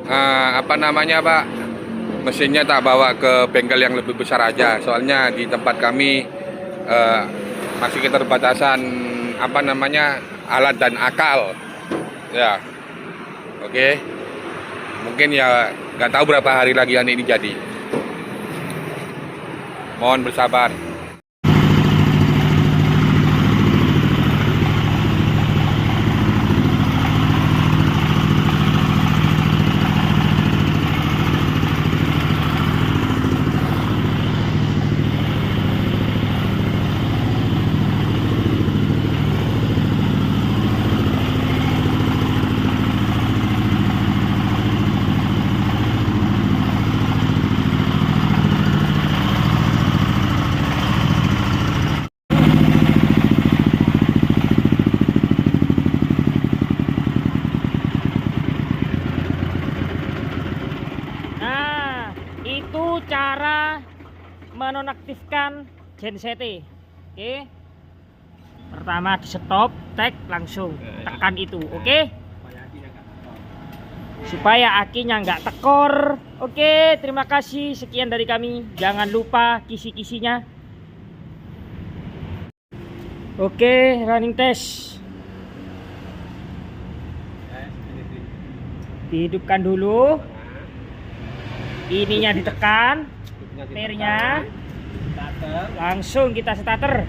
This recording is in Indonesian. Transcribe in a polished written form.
apa namanya Pak, mesinnya tak bawa ke bengkel yang lebih besar aja, soalnya di tempat kami masih keterbatasan apa namanya alat dan akal ya. Oke, mungkin ya nggak tahu berapa hari lagi ini jadi, mohon bersabar. Itu cara menonaktifkan genset. Oke. Pertama di stop, tek langsung tekan itu, oke? Supaya akinya nggak tekor. Oke, terima kasih, sekian dari kami. Jangan lupa kisi-kisinya. Oke, running test. Dihidupkan dulu. Ininya ditekan, setirnya langsung kita starter.